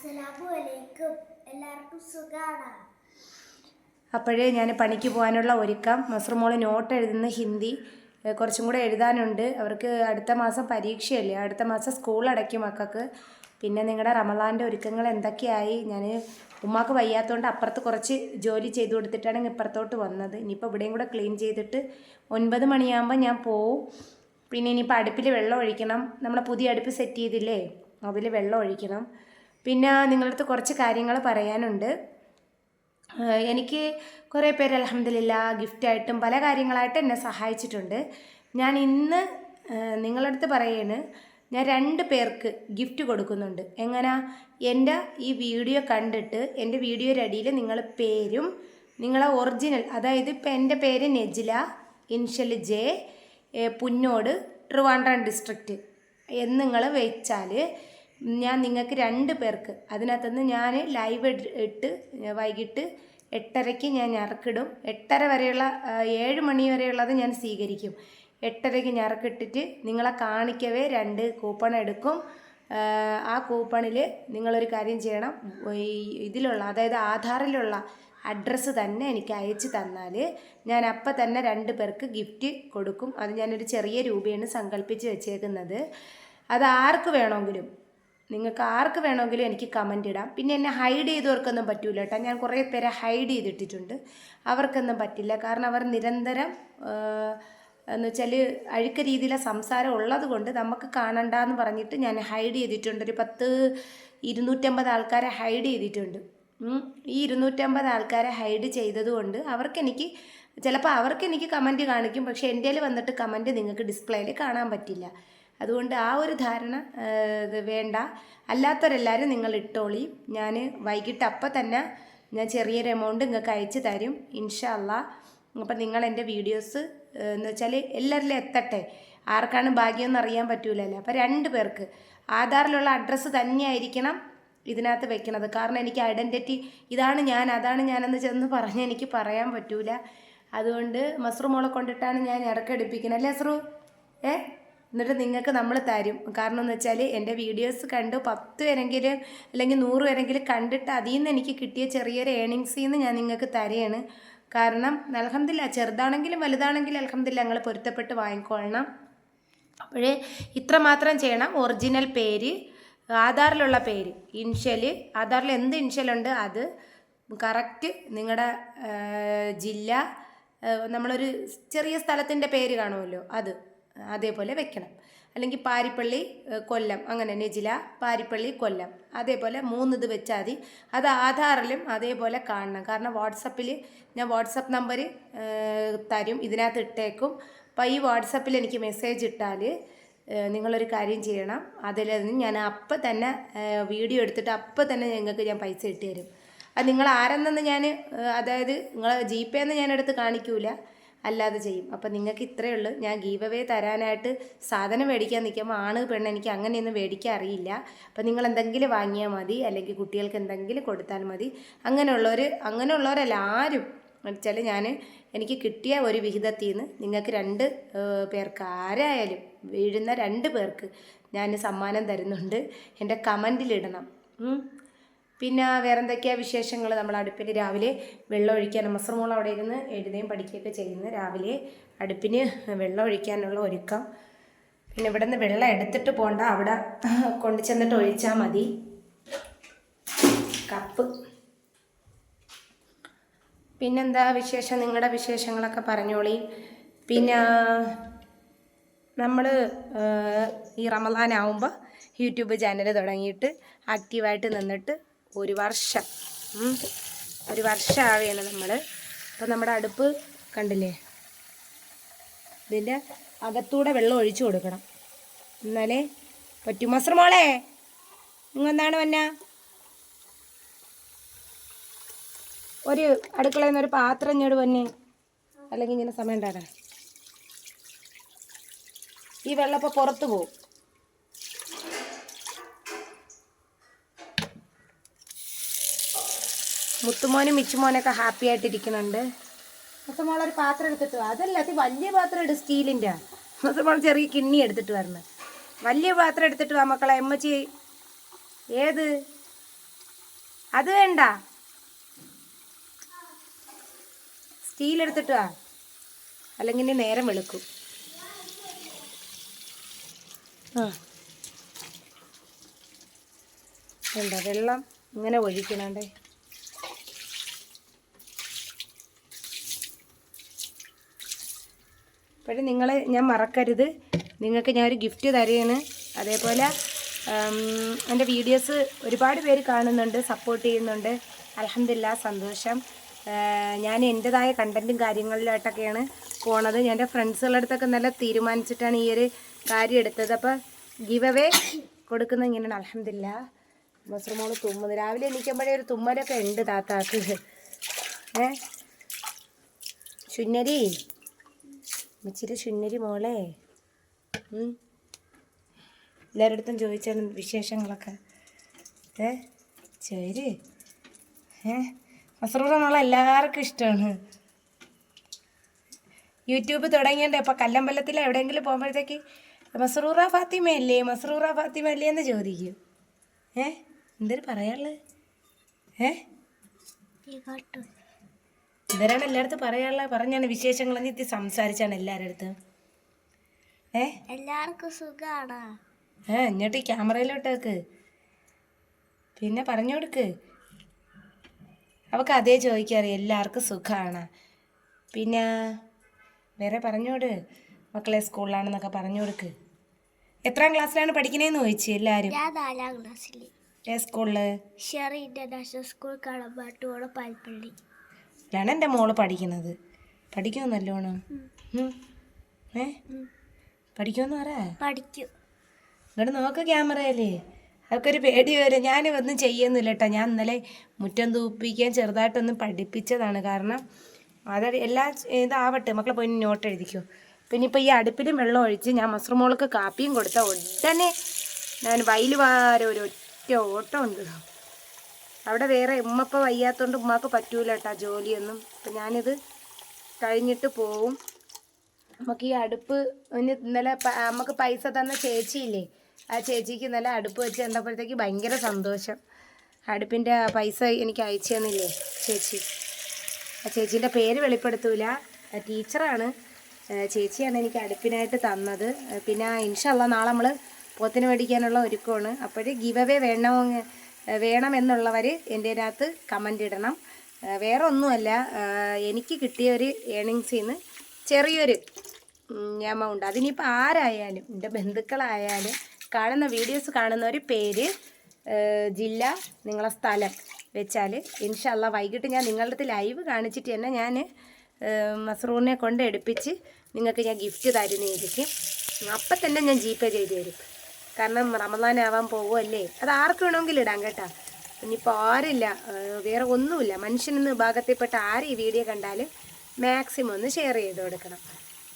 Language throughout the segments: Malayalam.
അസ്സലാമലൈക്കും. എല്ലാവർക്കും സുഖാണ്. അപ്പോഴേ ഞാൻ പണിക്ക് പോകാനുള്ള ഒരുക്കം. മസ്റുമോള് നോട്ട് എഴുതുന്ന ഹിന്ദി കുറച്ചും കൂടെ എഴുതാനുണ്ട്. അവർക്ക് അടുത്ത മാസം പരീക്ഷയല്ലേ, അടുത്ത മാസം സ്കൂൾ അടയ്ക്കും മക്കൾക്ക്. പിന്നെ നിങ്ങളുടെ റമദാൻ്റെ ഒരുക്കങ്ങൾ എന്തൊക്കെയായി? ഞാൻ ഉമ്മാക്ക് വയ്യാത്തതുകൊണ്ട് അപ്പുറത്ത് കുറച്ച് ജോലി ചെയ്തു കൊടുത്തിട്ടാണ് ഇപ്പുറത്തോട്ട് വന്നത്. ഇനിയിപ്പോൾ ഇവിടെയും കൂടെ ക്ലീൻ ചെയ്തിട്ട് 9 മണിയാകുമ്പോൾ ഞാൻ പോവും. പിന്നെ ഇനിയിപ്പോൾ അടുപ്പിൽ വെള്ളം ഒഴിക്കണം. നമ്മളെ പുതിയ അടുപ്പ് സെറ്റ് ചെയ്തില്ലേ, അതിൽ വെള്ളം ഒഴിക്കണം. പിന്നെ നിങ്ങളടുത്ത് കുറച്ച് കാര്യങ്ങൾ പറയാനുണ്ട്. എനിക്ക് കുറേ പേര് അൽഹംദുലില്ലാ ഗിഫ്റ്റായിട്ടും പല കാര്യങ്ങളായിട്ട് എന്നെ സഹായിച്ചിട്ടുണ്ട്. ഞാൻ ഇന്ന് നിങ്ങളടുത്ത് പറയാണ്, ഞാൻ 2 പേർക്ക് ഗിഫ്റ്റ് കൊടുക്കുന്നുണ്ട്. എങ്ങനെ? എൻ്റെ ഈ വീഡിയോ കണ്ടിട്ട് എൻ്റെ വീഡിയോയുടെ അടിയിൽ നിങ്ങൾ പേരും നിങ്ങളെ ഒറിജിനൽ, അതായത് ഇപ്പം എൻ്റെ പേര് നെജില, ഇൻഷൽ ജെ, പുന്നോട്, ട്രിവാൻഡ്രം ഡിസ്ട്രിക്റ്റ് എന്ന് നിങ്ങൾ വെച്ചാൽ ഞാൻ നിങ്ങൾക്ക് 2 പേർക്ക് അതിനകത്തുനിന്ന് ഞാൻ ലൈവ് ഇട്ട് വൈകിട്ട് 8:30 ഞാൻ ഞറക്കിടും. 8:30 വരെയുള്ള 7 മണി വരെയുള്ളത് ഞാൻ സ്വീകരിക്കും. 8:30 ഞറക്കിട്ടിട്ട് നിങ്ങളെ കാണിക്കവേ 2 കൂപ്പൺ എടുക്കും. ആ കൂപ്പണിൽ നിങ്ങളൊരു കാര്യം ചെയ്യണം, ഇതിലുള്ള അതായത് ആധാറിലുള്ള അഡ്രസ്സ് തന്നെ എനിക്ക് അയച്ചു തന്നാൽ ഞാൻ അപ്പം തന്നെ 2 പേർക്ക് ഗിഫ്റ്റ് കൊടുക്കും. അത് ഞാനൊരു ചെറിയ രൂപയാണ് സങ്കല്പിച്ച് വെച്ചേക്കുന്നത്. അത് ആർക്ക് വേണമെങ്കിലും, നിങ്ങൾക്ക് ആർക്ക് വേണമെങ്കിലും എനിക്ക് കമൻ്റ് ഇടാം. പിന്നെ എന്നെ ഹൈഡ് ചെയ്തവർക്കൊന്നും പറ്റില്ല കേട്ടോ. ഞാൻ കുറേ പേരെ ഹൈഡ് ചെയ്തിട്ടിട്ടുണ്ട്, അവർക്കൊന്നും പറ്റില്ല. കാരണം അവർ നിരന്തരം എന്ന് വെച്ചാൽ അഴുക്ക രീതിയിലെ സംസാരം ഉള്ളത് കൊണ്ട് നമുക്ക് കാണണ്ടെന്ന് പറഞ്ഞിട്ട് ഞാൻ ഹൈഡ് ചെയ്തിട്ടുണ്ട്. ഒരു 250 ആൾക്കാരെ ഹൈഡ് ചെയ്തിട്ടുണ്ട്. ഈ 250 ആൾക്കാരെ ഹൈഡ് ചെയ്തതുകൊണ്ട് ചിലപ്പോൾ അവർക്കെനിക്ക് കമൻറ്റ് കാണിക്കും, പക്ഷേ എൻ്റെ വന്നിട്ട് കമൻറ്റ് നിങ്ങൾക്ക് ഡിസ്പ്ലേയിൽ കാണാൻ പറ്റില്ല. അതുകൊണ്ട് ആ ഒരു ധാരണ ഇത് വേണ്ട. അല്ലാത്തവരെല്ലാവരും നിങ്ങൾ ഇട്ടോളി. ഞാൻ വൈകിട്ട് അപ്പം തന്നെ ഞാൻ ചെറിയൊരു എമൗണ്ട് നിങ്ങൾക്ക് അയച്ചു തരും ഇൻഷാ അള്ളാ. അപ്പം നിങ്ങൾ എൻ്റെ വീഡിയോസ് എന്ന് വെച്ചാൽ എല്ലാവരിലും എത്തട്ടെ. ആർക്കാണ് ഭാഗ്യമെന്ന് അറിയാൻ പറ്റൂലല്ലോ. അപ്പോൾ 2 പേർക്ക് ആധാറിലുള്ള അഡ്രസ്സ് തന്നെയായിരിക്കണം ഇതിനകത്ത് വെക്കണത്. കാരണം എനിക്ക് ഐഡൻറ്റിറ്റി ഇതാണ് ഞാൻ അതാണ് ഞാനെന്ന് ചെന്ന് പറഞ്ഞ് എനിക്ക് പറയാൻ പറ്റൂല. അതുകൊണ്ട് മസ്റു മോളെ കൊണ്ടിട്ടാണ് ഞാൻ ഇറക്കെടുപ്പിക്കുന്നത് അല്ലേ അസ്റു? എന്നിട്ട് നിങ്ങൾക്ക് നമ്മൾ തരും. കാരണം എന്ന് വെച്ചാൽ എൻ്റെ വീഡിയോസ് കണ്ട് 10 പേരെങ്കിലും അല്ലെങ്കിൽ 100 പേരെങ്കിലും കണ്ടിട്ട് അതിൽ നിന്ന് എനിക്ക് കിട്ടിയ ചെറിയൊരു ഏണിങ്സിൽ നിന്ന് ഞാൻ നിങ്ങൾക്ക് തരികയാണ്. കാരണം അൽഹംദുലില്ലാ ചെറുതാണെങ്കിലും വലുതാണെങ്കിലും അൽഹംദുലില്ലാ ഞങ്ങൾ പൊരുത്തപ്പെട്ട് വാങ്ങിക്കൊള്ളണം. അപ്പോഴേ ഇത്ര മാത്രം ചെയ്യണം. ഒറിജിനൽ പേര്, ആധാറിലുള്ള പേര്, ഇൻഷ്യൽ, ആധാറിൽ എന്ത് ഇൻഷ്യലുണ്ട് അത് കറക്റ്റ്, നിങ്ങളുടെ ജില്ല, നമ്മളൊരു ചെറിയ സ്ഥലത്തിൻ്റെ പേര് കാണുമല്ലോ അത് അതേപോലെ വെക്കണം. അല്ലെങ്കിൽ പാരിപ്പള്ളി കൊല്ലം, അങ്ങനെ നെജില പാരിപ്പള്ളി കൊല്ലം, അതേപോലെ 3 ഇത് വെച്ചാൽ മതി. അത് ആധാറിലും അതേപോലെ കാണണം. കാരണം വാട്സപ്പിൽ ഞാൻ വാട്സപ്പ് നമ്പർ തരും, ഇതിനകത്ത് ഇട്ടേക്കും. അപ്പോൾ ഈ വാട്സപ്പിൽ എനിക്ക് മെസ്സേജ് ഇട്ടാൽ നിങ്ങളൊരു കാര്യം ചെയ്യണം, അതിൽ നിന്ന് ഞാൻ അപ്പം തന്നെ വീഡിയോ എടുത്തിട്ട് അപ്പം തന്നെ നിങ്ങൾക്ക് ഞാൻ പൈസ ഇട്ട് തരും. അത് നിങ്ങൾ ആരെന്നെന്ന് ഞാൻ, അതായത് നിങ്ങൾ GPay എന്ന് ഞാൻ എടുത്ത് കാണിക്കൂല, അല്ലാതെ ചെയ്യും. അപ്പം നിങ്ങൾക്ക് ഇത്രയേ ഉള്ളൂ. ഞാൻ ഗീവ് അവേ തരാനായിട്ട് സാധനം മേടിക്കാൻ നിൽക്കുമ്പോൾ ആണ് പെണ്ണ് എനിക്ക് അങ്ങനെയൊന്നും മേടിക്കാൻ അറിയില്ല. അപ്പം നിങ്ങൾ എന്തെങ്കിലും വാങ്ങിയാൽ മതി, അല്ലെങ്കിൽ കുട്ടികൾക്ക് എന്തെങ്കിലും കൊടുത്താൽ മതി. അങ്ങനെയുള്ളവരല്ല ആരും വെച്ചാൽ എനിക്ക് കിട്ടിയ ഒരു വിഹിതത്തിൽ നിന്ന് നിങ്ങൾക്ക് 2 പേർക്ക് ആരായാലും വീഴുന്ന 2 പേർക്ക് ഞാൻ സമ്മാനം തരുന്നുണ്ട്. എൻ്റെ കമൻറ്റിലിടണം. പിന്നെ വേറെ എന്തൊക്കെയാണ് വിശേഷങ്ങൾ? നമ്മൾ അടുപ്പിൽ രാവിലെ വെള്ളം ഒഴിക്കാൻ മസ്റുമോൾ അവിടെ ഇരുന്ന് എഴുതുകയും പഠിക്കുകയൊക്കെ ചെയ്യുന്നത്. രാവിലെ അടുപ്പിന് വെള്ളം ഒഴിക്കാനുള്ള ഒരുക്കം. പിന്നെ ഇവിടെ നിന്ന് വെള്ളം എടുത്തിട്ട് പോകണ്ട, അവിടെ കൊണ്ടു ചെന്നിട്ട് ഒഴിച്ചാൽ മതി. കപ്പ്. പിന്നെന്താ വിശേഷം? നിങ്ങളുടെ വിശേഷങ്ങളൊക്കെ പറഞ്ഞോളി. പിന്നെ നമ്മൾ ഈ റമദാനാവുമ്പോൾ യൂട്യൂബ് ചാനൽ തുടങ്ങിയിട്ട് ആക്റ്റീവായിട്ട് നിന്നിട്ട് ഒരു വർഷമാവുകയാണ് നമ്മൾ. അപ്പോൾ നമ്മുടെ അടുപ്പ് കണ്ടില്ലേ, ഇതിൻ്റെ അകത്തൂടെ വെള്ളം ഒഴിച്ചു കൊടുക്കണം, എന്നാലേ പറ്റും. മസ്റു മോളെ നിങ്ങളെന്താണ് വന്ന ഒരു അടുക്കളയിൽ നിന്ന് ഒരു പാത്രം ഇങ്ങോട്ട് വന്നെ, അല്ലെങ്കിൽ ഇങ്ങനെ സമയം ഉണ്ടാകാൻ ഈ വെള്ളം ഇപ്പോൾ പുറത്ത് പോവും. മുത്തുമോനും മിച്ചുമോനൊക്കെ ഹാപ്പി ആയിട്ടിരിക്കുന്നുണ്ട്. മുത്തുമോളൊരു പാത്രം എടുത്തിട്ട് വാ. അതല്ല, അത് വലിയ പാത്രം എടുത്ത്, സ്റ്റീലിൻ്റെ. മുത്തുമോൾ ചെറിയ കിണ്ണി എടുത്തിട്ട് വരണം. വലിയ പാത്രം എടുത്തിട്ട് വാ മക്കളെ. അമ്മച്ചി ഏത് അത് വേണ്ട, സ്റ്റീൽ എടുത്തിട്ട് വാ, അല്ലെങ്കിൽ നേരം വെളുക്കും. ആ എന്താ വെള്ളം ഇങ്ങനെ ഒഴിക്കണേ. അപ്പോഴും നിങ്ങൾ ഞാൻ മറക്കരുത്, നിങ്ങൾക്ക് ഞാൻ ഒരു ഗിഫ്റ്റ് തരുകയാണ്. അതേപോലെ എൻ്റെ വീഡിയോസ് ഒരുപാട് പേര് കാണുന്നുണ്ട്, സപ്പോർട്ട് ചെയ്യുന്നുണ്ട്. അൽഹംദുലില്ലാ, സന്തോഷം. ഞാൻ എൻ്റെതായ കണ്ടൻറ്റും കാര്യങ്ങളിലായിട്ടൊക്കെയാണ് പോണത്. ഞാൻ എൻ്റെ ഫ്രണ്ട്സുകളുടെ അടുത്തൊക്കെ നല്ല തീരുമാനിച്ചിട്ടാണ് ഈ ഒരു കാര്യം എടുത്തത്. അപ്പോൾ ഗിവ് അവേ കൊടുക്കുന്നത് ഇങ്ങനെയാണ്. അൽഹംദുലില്ലാ. മസ്റുമോള് തുമ്മുന്നു. രാവിലെ എണീക്കുമ്പോഴേ ഒരു തുമ്മലൊക്കെ ഉണ്ട് താത്താക്ക്. ശുന്നരി, ഇച്ചിരി ശുന്നരി മോളെ. എല്ലാവരുടെ അടുത്തും ചോദിച്ചാൽ വിശേഷങ്ങളൊക്കെ. ശരി. മസ്റൂറ മോളെ എല്ലാവർക്കും ഇഷ്ടമാണ്. യൂട്യൂബ് തുടങ്ങിയണ്ടേ. അപ്പോൾ കല്ലമ്പലത്തിൽ എവിടെയെങ്കിലും പോകുമ്പോഴത്തേക്ക് മസ്റൂറ ഫാത്തിമയല്ലേ, മസ്റൂറ ഫാത്തിമയല്ലേ എന്ന് ചോദിക്കും. എന്തൊരു പറയാനുള്ളത്? ഇവരാണ് എല്ലായിടത്തും പറയാനുള്ളത്. പറഞ്ഞാണ് വിശേഷങ്ങൾ നീത്തി സംസാരിച്ചാണ് എല്ലാവരുടെ അടുത്തും. എല്ലാവർക്കും സുഖാണ്. ഇങ്ങോട്ട് ഈ ക്യാമറയിലോട്ടേക്ക് പിന്നെ പറഞ്ഞു കൊടുക്ക്. അവൾക്ക് അതേ ചോദിക്കാറിയാം, എല്ലാവർക്കും സുഖമാണ്. പിന്നെ വേറെ പറഞ്ഞോട് മക്കളെ സ്കൂളിലാണെന്നൊക്കെ പറഞ്ഞു കൊടുക്ക്. എത്രാം ക്ലാസ്സിലാണ് പഠിക്കണേന്ന് ചോദിച്ചു എല്ലാവരും. ഞാൻ 4ാം ക്ലാസ്സിൽ. സ്കൂളില് ഷെറി ഇന്റർനാഷണൽ സ്കൂൾ, കളമ്പാട്ടോട്, പാൽപ്പള്ളി ാണ് എൻ്റെ മോള് പഠിക്കുന്നത്. പഠിക്കുമോ നല്ലോണം? പഠിക്കുമെന്ന് പറ. പഠിക്കും. ഇങ്ങോട്ട് നോക്ക് ക്യാമറയില്ലേ. അതൊക്കെ പേടി വരും. ഞാൻ ഒന്നും ചെയ്യുന്നില്ല കേട്ടോ. ഞാൻ ഇന്നലെ മുറ്റം തൂപ്പിക്കാൻ ചെറുതായിട്ടൊന്ന് പഠിപ്പിച്ചതാണ്. കാരണം അത് എല്ലാ ഇതാവട്ടെ, മക്കളെ പോയി നോട്ട് എഴുതിക്കോ. പിന്നെ ഇപ്പോൾ ഈ അടുപ്പിലും വെള്ളം ഒഴിച്ച് ഞാൻ മസ്റുമോൾക്ക് കാപ്പിയും കൊടുത്ത ഉടനെ ഞാൻ വയൽ വാരം ഒരു ഒറ്റ ഓട്ടം ഉണ്ട്. അവിടെ വേറെ ഉമ്മപ്പോൾ വയ്യാത്തതുകൊണ്ട് ഉമ്മാക്ക് പറ്റൂല കേട്ടോ ജോലിയൊന്നും. അപ്പം ഞാനിത് കഴിഞ്ഞിട്ട് പോവും. നമുക്ക് ഈ അടുപ്പ് ഇന്നലെ നമുക്ക് പൈസ തന്ന ചേച്ചിയില്ലേ, ആ ചേച്ചിക്ക് ഇന്നലെ അടുപ്പ് വെച്ച് കണ്ടപ്പോഴത്തേക്ക് ഭയങ്കര സന്തോഷം. അടുപ്പിൻ്റെ പൈസ എനിക്ക് അയച്ചു തന്നില്ലേ ചേച്ചി. ആ ചേച്ചീൻ്റെ പേര് വെളിപ്പെടുത്തൂല, ടീച്ചറാണ്. ചേച്ചിയാണ് എനിക്ക് അടുപ്പിനായിട്ട് തന്നത്. പിന്നെ ഇൻഷാ അല്ലാഹ് നാളെ നമ്മൾ പോത്തിന് മേടിക്കാനുള്ള ഒരുക്കമാണ്. അപ്പോൾ ഗിവ് അവേ വേണമെന്നുള്ളവർ എൻ്റെ അതിനകത്ത് കമൻ്റ് ഇടണം. വേറെ ഒന്നുമല്ല, എനിക്ക് കിട്ടിയ ഒരു ഏണിങ്സിൽ നിന്ന് ചെറിയൊരു എമൗണ്ട്, അതിനിപ്പോൾ ആരായാലും എൻ്റെ ബന്ധുക്കളായാലും കാണുന്ന വീഡിയോസ് കാണുന്നവർ പേര്, ജില്ല, നിങ്ങളെ സ്ഥലം വെച്ചാൽ ഇൻഷാ അല്ലാഹ് വൈകിട്ട് ഞാൻ നിങ്ങളുടെ അടുത്ത് ലൈവ് കാണിച്ചിട്ട് തന്നെ ഞാൻ മസ്റൂറിനെ കൊണ്ട് എടുപ്പിച്ച് നിങ്ങൾക്ക് ഞാൻ ഗിഫ്റ്റ് തരുന്നതായിരിക്കും. അപ്പം തന്നെ ഞാൻ GPay ചെയ്ത് തരും. കാരണം റമദാനാവാൻ പോകുമല്ലേ. അത് ആർക്ക് വേണമെങ്കിലും ഇടാം കേട്ടോ. ഇനിയിപ്പോൾ ആരില്ല, വേറെ ഒന്നുമില്ല. മനുഷ്യനെന്ന് വിഭാഗത്തിൽപ്പെട്ട ആര് ഈ വീഡിയോ കണ്ടാലും മാക്സിമം ഒന്ന് ഷെയർ ചെയ്ത് കൊടുക്കണം.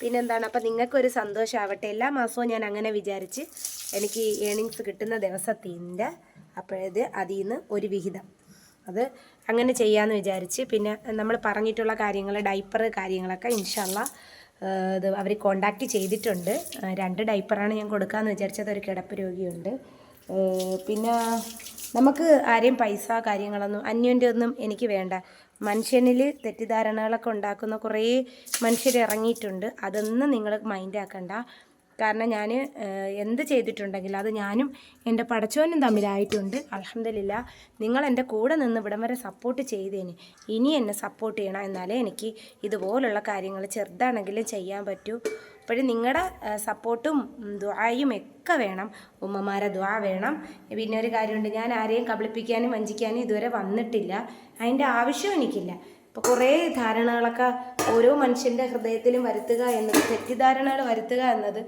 പിന്നെന്താണ്, അപ്പം നിങ്ങൾക്കൊരു സന്തോഷമാവട്ടെ. എല്ലാ മാസവും ഞാൻ അങ്ങനെ വിചാരിച്ച് എനിക്ക് ഏണിങ്സ് കിട്ടുന്ന ദിവസത്തിൻ്റെ അപ്പോഴത് അതിൽ നിന്ന് ഒരു വിഹിതം അത് അങ്ങനെ ചെയ്യാമെന്ന് വിചാരിച്ച്. പിന്നെ നമ്മൾ പറഞ്ഞിട്ടുള്ള കാര്യങ്ങൾ, ഡൈപ്പർ കാര്യങ്ങളൊക്കെ ഇൻഷാ അല്ലാഹ് ഇത് അവർ കോണ്ടാക്റ്റ് ചെയ്തിട്ടുണ്ട്. 2 ഡൈപ്പറാണ് ഞാൻ കൊടുക്കാമെന്ന് വിചാരിച്ചത്. ഒരു കിടപ്പ് രോഗിയുണ്ട്. പിന്നെ നമുക്ക് ആരെയും പൈസ കാര്യങ്ങളൊന്നും അന്യൻ്റെ ഒന്നും എനിക്ക് വേണ്ട. മനുഷ്യനിൽ തെറ്റിദ്ധാരണകളൊക്കെ ഉണ്ടാക്കുന്ന കുറേ മനുഷ്യർ ഇറങ്ങിയിട്ടുണ്ട്. അതൊന്നും നിങ്ങൾ മൈൻഡാക്കണ്ട. കാരണം ഞാൻ എന്ത് ചെയ്തിട്ടുണ്ടെങ്കിലും അത് ഞാനും എൻ്റെ പടച്ചോനും തമ്മിലായിട്ടുണ്ട്. അൽഹംദുലില്ലാ, നിങ്ങൾ എൻ്റെ കൂടെ നിന്ന് ഇവിടം വരെ സപ്പോർട്ട് ചെയ്തേന്. ഇനി എന്നെ സപ്പോർട്ട് ചെയ്യണം, എന്നാലേ എനിക്ക് ഇതുപോലുള്ള കാര്യങ്ങൾ ചെറുതാണെങ്കിലും ചെയ്യാൻ പറ്റൂ. അപ്പോഴും നിങ്ങളുടെ സപ്പോർട്ടും ദുആയും ഒക്കെ വേണം. ഉമ്മമാരെ ദുആ വേണം. പിന്നെ ഒരു കാര്യമുണ്ട്, ഞാൻ ആരെയും കബളിപ്പിക്കാനും വഞ്ചിക്കാനും ഇതുവരെ വന്നിട്ടില്ല. അതിൻ്റെ ആവശ്യം എനിക്കില്ല. ഇപ്പോൾ കുറേ ധാരണകളൊക്കെ ഓരോ മനുഷ്യൻ്റെ ഹൃദയത്തിലും വരുത്തുക എന്നത്, തെറ്റിദ്ധാരണകൾ വരുത്തുക എന്നത്.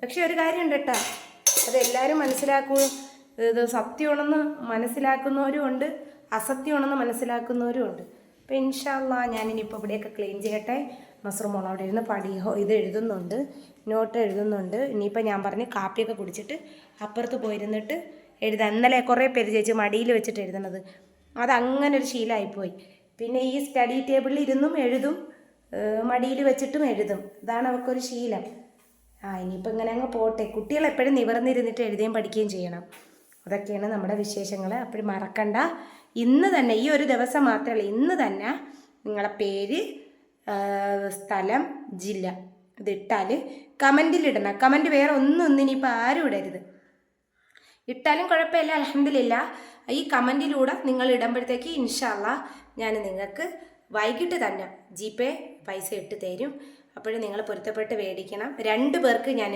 പക്ഷെ ഒരു കാര്യമുണ്ട് കേട്ടോ, അതെല്ലാവരും മനസ്സിലാക്കൂ. ഇത് സത്യമാണെന്ന് മനസ്സിലാക്കുന്നവരും ഉണ്ട്, അസത്യമാണെന്ന് മനസ്സിലാക്കുന്നവരും ഉണ്ട്. അപ്പോൾ ഇൻഷാ അല്ലാഹ് ഞാനിനിപ്പോൾ ഇവിടെയൊക്കെ ക്ലീൻ ചെയ്യട്ടെ. മസ്റുമോൾ അവിടെ ഇരുന്ന് ഇത് എഴുതുന്നുണ്ട്, നോട്ട് എഴുതുന്നുണ്ട്. ഇനിയിപ്പോൾ ഞാൻ പറഞ്ഞ് കാപ്പിയൊക്കെ കുടിച്ചിട്ട് അപ്പുറത്ത് പോയിരുന്നിട്ട് എഴുതാം. ഇന്നലെ കുറേ പേര് ചേച്ചി മടിയിൽ വെച്ചിട്ട് എഴുതണത്, അതങ്ങനെ ഒരു ശീലമായിപ്പോയി. പിന്നെ ഈ സ്റ്റഡി ടേബിളിൽ ഇരുന്നും എഴുതും, മടിയിൽ വെച്ചിട്ടും എഴുതും. ഇതാണ് അവർക്കൊരു ശീലം. ഇനിയിപ്പോൾ ഇങ്ങനെ അങ്ങ് പോട്ടെ. കുട്ടികൾ എപ്പോഴും നിവർന്നിരുന്നിട്ട് എഴുതുകയും പഠിക്കുകയും ചെയ്യണം. അതൊക്കെയാണ് നമ്മുടെ വിശേഷങ്ങൾ. അപ്പോൾ മറക്കണ്ട, ഇന്ന് തന്നെ, ഈ ഒരു ദിവസം മാത്രമല്ല, ഇന്ന് തന്നെ നിങ്ങളെ പേര്, സ്ഥലം, ജില്ല ഇതിട്ടാൽ കമൻറ്റിലിടണം. കമൻറ്റ് വേറെ ഒന്നും ഇനിയിപ്പോൾ ആരും ഇടരുത്. ഇട്ടാലും കുഴപ്പമില്ല, അൽഹംദുലില്ലാ. ഈ കമൻറ്റിലൂടെ നിങ്ങൾ ഇടുമ്പോഴത്തേക്ക് ഇൻഷാ അല്ലാഹ് ഞാൻ നിങ്ങൾക്ക് വൈകിട്ട് തന്നെ GPay പൈസ ഇട്ട് തരും. അപ്പോഴും നിങ്ങൾ പൊരുത്തപ്പെട്ട് മേടിക്കണം. 2 പേർക്ക് ഞാൻ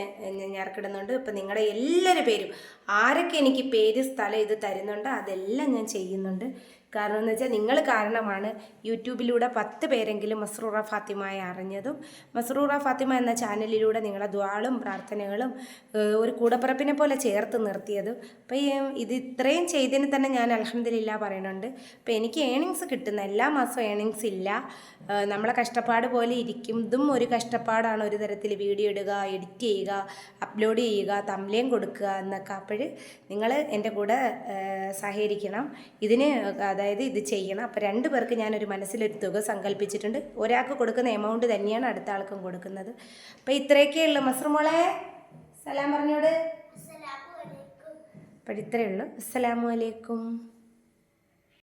ഞെരക്കിടുന്നുണ്ട്. ഇപ്പം നിങ്ങളുടെ എല്ലാവരുടെ പേരും, ആരൊക്കെ എനിക്ക് പേര്, സ്ഥലം ഇത് തരുന്നുണ്ടോ അതെല്ലാം ഞാൻ ചെയ്യുന്നുണ്ട്. കാരണം എന്ന് വെച്ചാൽ നിങ്ങൾ കാരണമാണ് യൂട്യൂബിലൂടെ 10 പേരെങ്കിലും മസ്റൂറ ഫാത്തിമയെ അറിഞ്ഞതും മസ്റൂറ ഫാത്തിമ എന്ന ചാനലിലൂടെ നിങ്ങളുടെ ദ്വാളും പ്രാർത്ഥനകളും ഒരു കൂടപ്പിറപ്പിനെ പോലെ ചേർത്ത് നിർത്തിയതും. അപ്പോൾ ഇത് ഇത്രയും ചെയ്തതിന് തന്നെ ഞാൻ അൽഹംദുലില്ലാ പറയുന്നുണ്ട്. അപ്പോൾ എനിക്ക് ഏണിങ്സ് കിട്ടുന്ന എല്ലാ മാസവും ഏണിങ്സ് ഇല്ല. നമ്മളെ കഷ്ടപ്പാട് പോലെ ഇരിക്കും. ഇതും ഒരു കഷ്ടപ്പാടാണ്, ഒരു തരത്തിൽ വീഡിയോ ഇടുക, എഡിറ്റ് ചെയ്യുക, അപ്ലോഡ് ചെയ്യുക, തംബ്നെയിൽ കൊടുക്കുക എന്നൊക്കെ. അപ്പോൾ നിങ്ങൾ എൻ്റെ കൂടെ സഹകരിക്കണം ഇതിന്, അതായത് ഇത് ചെയ്യണം. അപ്പോൾ 2 പേർക്ക് ഞാനൊരു മനസ്സിലൊരു തുക സങ്കല്പിച്ചിട്ടുണ്ട്. ഒരാൾക്ക് കൊടുക്കുന്ന എമൗണ്ട് തന്നെയാണ് അടുത്ത ആൾക്കും കൊടുക്കുന്നത്. അപ്പോൾ ഇത്രയൊക്കെ ഉള്ളൂ. മസ്റുമോളെ സലാം പറഞ്ഞോട്. അപ്പോൾ ഇത്രയേ ഉള്ളൂ. അസ്സലാമു അലൈക്കും.